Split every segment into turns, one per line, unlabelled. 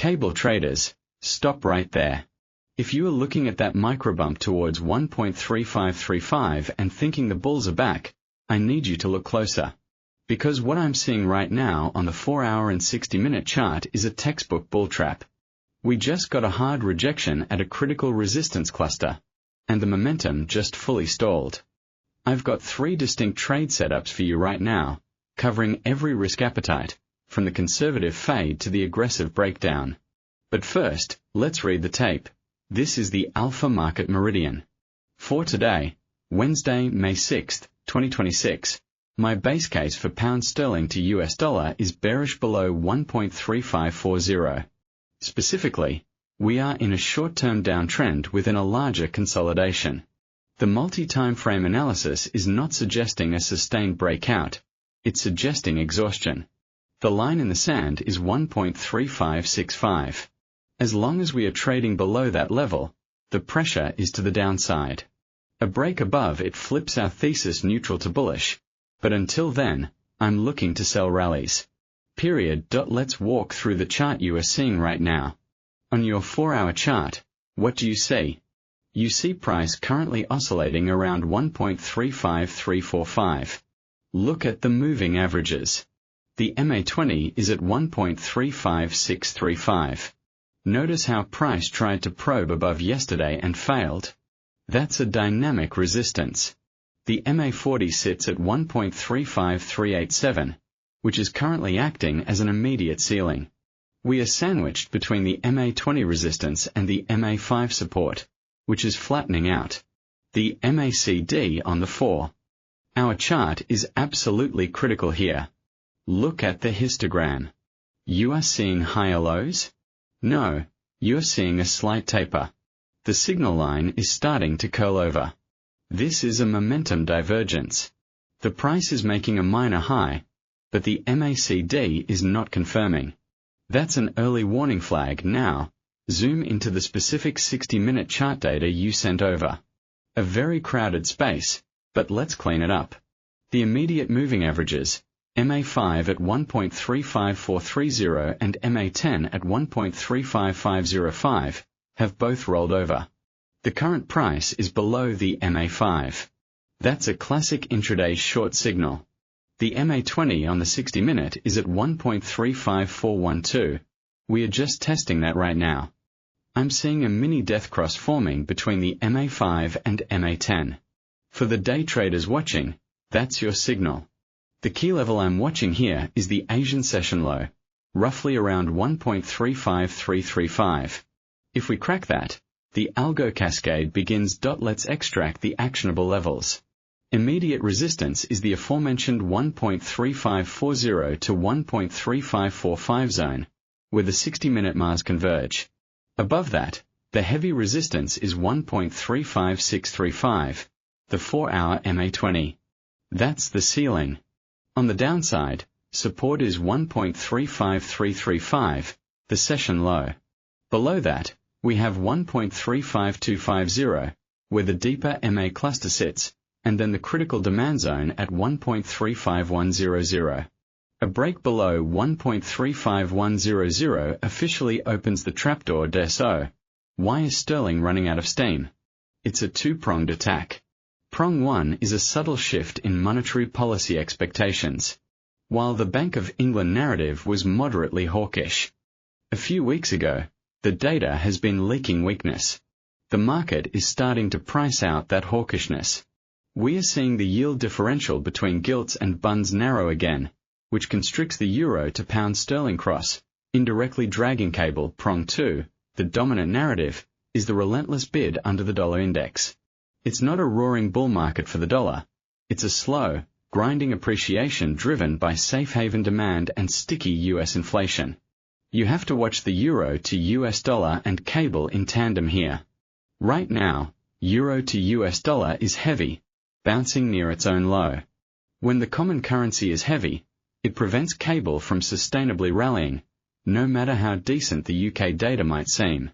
Cable traders, stop right there. If you are looking at that microbump towards 1.3535 and thinking the bulls are back, I need you to look closer. Because what I'm seeing right now on the 4-hour and 60-minute chart is a textbook bull trap. We just got a hard rejection at a critical resistance cluster, and the momentum just fully stalled. I've got 3 distinct trade setups for you right now, covering every risk appetite, from the conservative fade to the aggressive breakdown. But first, let's read the tape. This is the Alpha Market Meridian. For today, Wednesday, May 6, 2026, my base case for pound sterling to US dollar is bearish below 1.3540. Specifically, we are in a short-term downtrend within a larger consolidation. The multi-timeframe analysis is not suggesting a sustained breakout, it's suggesting exhaustion. The line in the sand is 1.3565. As long as we are trading below that level, the pressure is to the downside. A break above it flips our thesis neutral to bullish, but until then, I'm looking to sell rallies. Let's walk through the chart you are seeing right now. On your 4-hour chart, what do you see? You see price currently oscillating around 1.35345. Look at the moving averages. The MA20 is at 1.35635. Notice how price tried to probe above yesterday and failed. That's a dynamic resistance. The MA40 sits at 1.35387, which is currently acting as an immediate ceiling. We are sandwiched between the MA20 resistance and the MA5 support, which is flattening out. The MACD on the 4. Our chart is absolutely critical here. Look at the histogram. You are seeing higher lows? No, you're seeing a slight taper. The signal line is starting to curl over. This is a momentum divergence. The price is making a minor high, but the MACD is not confirming. That's an early warning flag now. Zoom into the specific 60-minute chart data you sent over. A very crowded space, but let's clean it up. The immediate moving averages, MA5 at 1.35430 and MA10 at 1.35505, have both rolled over. The current price is below the MA5. That's a classic intraday short signal. The MA20 on the 60-minute is at 1.35412. We are just testing that right now. I'm seeing a mini death cross forming between the MA5 and MA10. For the day traders watching, that's your signal. The key level I'm watching here is the Asian session low, roughly around 1.35335. If we crack that, the algo cascade begins. Let's extract the actionable levels. Immediate resistance is the aforementioned 1.3540 to 1.3545 zone, where the 60-minute Mars converge. Above that, the heavy resistance is 1.35635, the 4-hour MA20. That's the ceiling. On the downside, support is 1.35335, the session low. Below that, we have 1.35250, where the deeper MA cluster sits, and then the critical demand zone at 1.35100. A break below 1.35100 officially opens the trapdoor. So, why is sterling running out of steam? It's a two-pronged attack. Prong 1 is a subtle shift in monetary policy expectations. While the Bank of England narrative was moderately hawkish a few weeks ago, the data has been leaking weakness. The market is starting to price out that hawkishness. We are seeing the yield differential between gilts and bunds narrow again, which constricts the euro to pound sterling cross, indirectly dragging cable. Prong 2, the dominant narrative, is the relentless bid under the dollar index. It's not a roaring bull market for the dollar. It's a slow, grinding appreciation driven by safe haven demand and sticky US inflation. You have to watch the euro to US dollar and cable in tandem here. Right now, euro to US dollar is heavy, bouncing near its own low. When the common currency is heavy, it prevents cable from sustainably rallying, no matter how decent the UK data might seem.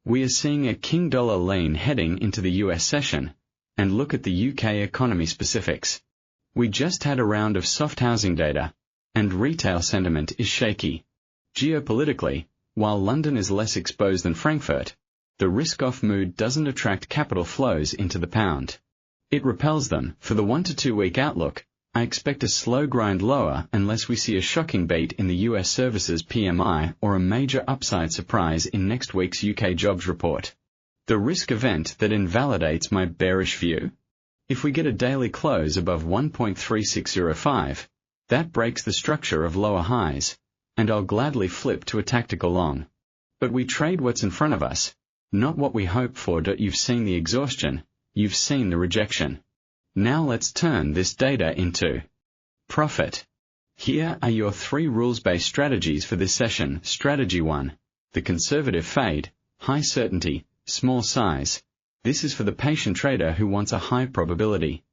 We are seeing a king dollar lean heading into the US session, and look at the UK economy specifics. We just had a round of soft housing data, and retail sentiment is shaky. Geopolitically, While London is less exposed than Frankfurt, the risk-off mood doesn't attract capital flows into the pound. It repels them. For the 1 to 2 week outlook, I expect a slow grind lower unless we see a shocking beat in the US services PMI or a major upside surprise in next week's UK jobs report. The risk event that invalidates my bearish view? If we get a daily close above 1.3605, that breaks the structure of lower highs, and I'll gladly flip to a tactical long. But we trade what's in front of us, not what we hope for. You've seen the exhaustion, you've seen the rejection. Now let's turn this data into profit. Here are your 3 rules-based strategies for this session. Strategy 1. The conservative fade, high certainty, small size. This is for the patient trader who wants a high probability.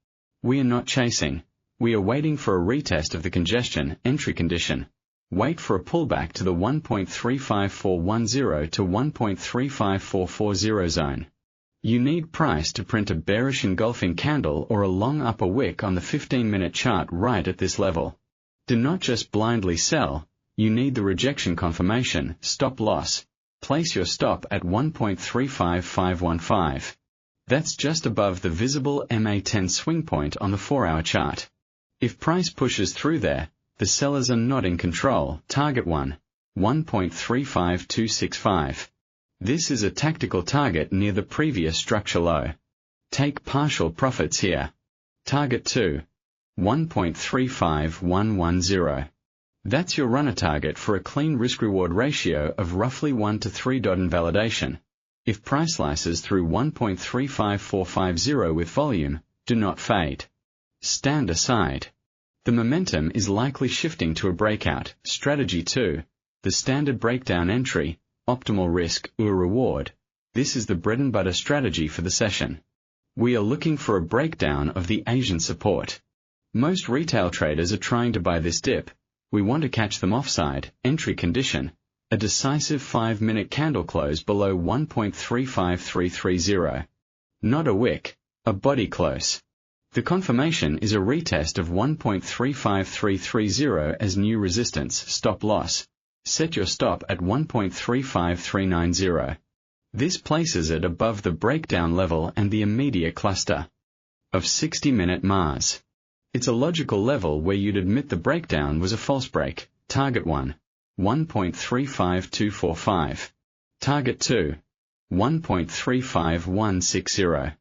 We are not chasing. We are waiting for a retest of the congestion entry condition. Wait for a pullback to the 1.35410 to 1.35440 zone. You need price to print a bearish engulfing candle or a long upper wick on the 15-minute chart right at this level. Do not just blindly sell, you need the rejection confirmation, stop loss. Place your stop at 1.35515. That's just above the visible MA10 swing point on the 4-hour chart. If price pushes through there, the sellers are not in control. Target 1. 1.35265. This is a tactical target near the previous structure low. Take partial profits here. Target 2. 1.35110. That's your runner target for a clean risk-reward ratio of roughly 1 to 3. Invalidation. If price slices through 1.35450 with volume, do not fade. Stand aside. The momentum is likely shifting to a breakout. Strategy 2. The standard breakdown entry, optimal risk or reward. This is the bread and butter strategy for the session. We are looking for a breakdown of the Asian support. Most retail traders are trying to buy this dip. We want to catch them offside, entry condition, a decisive 5-minute candle close below 1.35330. Not a wick, a body close. The confirmation is a retest of 1.35330 as new resistance, stop loss. Set your stop at 1.35390. This places it above the breakdown level and the immediate cluster of 60-minute Mars. It's a logical level where you'd admit the breakdown was a false break. Target 1. 1.35245. Target 2. 1.35160.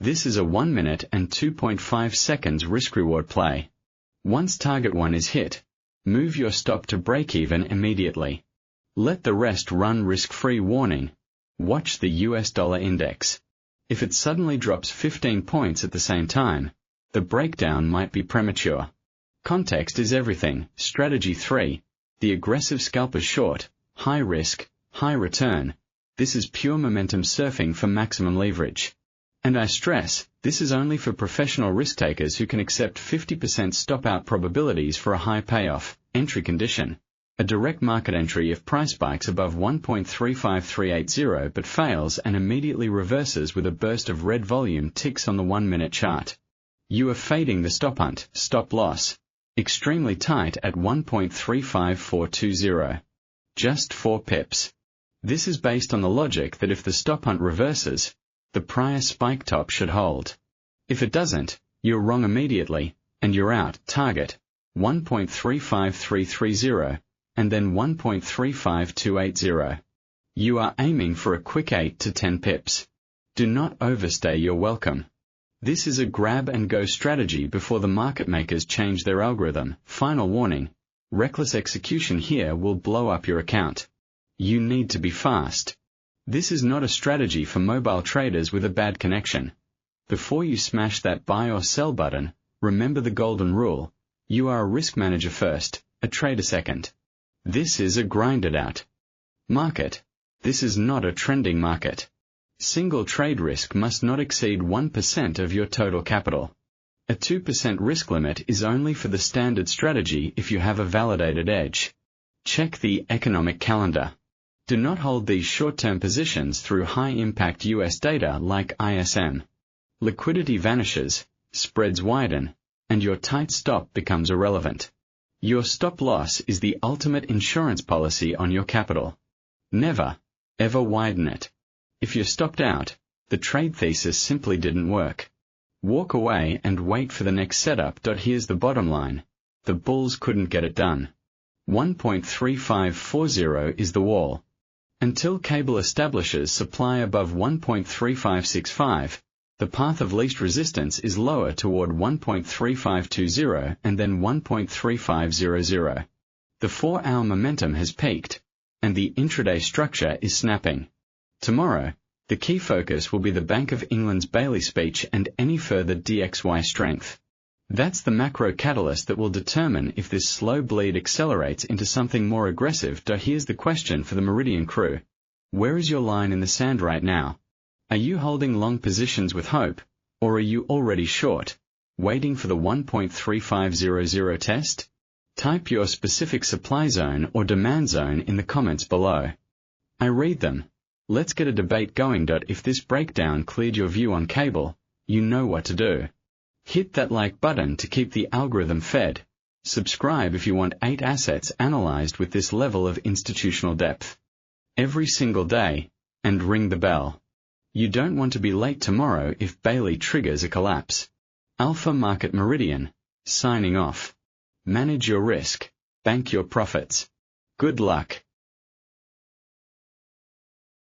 This is a 1 minute and 2.5 seconds risk-reward play. Once target 1 is hit, move your stop to break-even immediately. Let the rest run risk-free. Warning. Watch the US dollar index. If it suddenly drops 15 points at the same time, the breakdown might be premature. Context is everything. Strategy 3. The aggressive scalper short, high risk, high return. This is pure momentum surfing for maximum leverage. And I stress, this is only for professional risk takers who can accept 50% stop-out probabilities for a high payoff, entry condition. A direct market entry if price spikes above 1.35380 but fails and immediately reverses with a burst of red volume ticks on the 1-minute chart. You are fading the stop hunt, stop loss. Extremely tight at 1.35420. Just 4 pips. This is based on the logic that if the stop hunt reverses, the prior spike top should hold. If it doesn't, you're wrong immediately, and you're out. Target 1.35330, and then 1.35280. You are aiming for a quick 8 to 10 pips. Do not overstay your welcome. This is a grab-and-go strategy before the market makers change their algorithm. Final warning, reckless execution here will blow up your account. You need to be fast. This is not a strategy for mobile traders with a bad connection. Before you smash that buy or sell button, remember the golden rule. You are a risk manager first, a trader second. This is a grind-it-out market. This is not a trending market. Single trade risk must not exceed 1% of your total capital. A 2% risk limit is only for the standard strategy if you have a validated edge. Check the economic calendar. Do not hold these short-term positions through high-impact US data like ISM. Liquidity vanishes, spreads widen, and your tight stop becomes irrelevant. Your stop loss is the ultimate insurance policy on your capital. Never, ever widen it. If you're stopped out, the trade thesis simply didn't work. Walk away and wait for the next setup. Here's the bottom line. The bulls couldn't get it done. 1.3540 is the wall. Until cable establishes supply above 1.3565, the path of least resistance is lower toward 1.3520 and then 1.3500. The 4-hour momentum has peaked, and the intraday structure is snapping. Tomorrow, the key focus will be the Bank of England's Bailey speech and any further DXY strength. That's the macro catalyst that will determine if this slow bleed accelerates into something more aggressive. Here's the question for the Meridian crew. Where is your line in the sand right now? Are you holding long positions with hope, or are you already short, waiting for the 1.3500 test? Type your specific supply zone or demand zone in the comments below. I read them. Let's get a debate going. If this breakdown cleared your view on cable, you know what to do. Hit that like button to keep the algorithm fed. Subscribe if you want 8 assets analyzed with this level of institutional depth every single day, and ring the bell. You don't want to be late tomorrow if Bailey triggers a collapse. Alpha Market Meridian, signing off. Manage your risk, bank your profits. Good luck.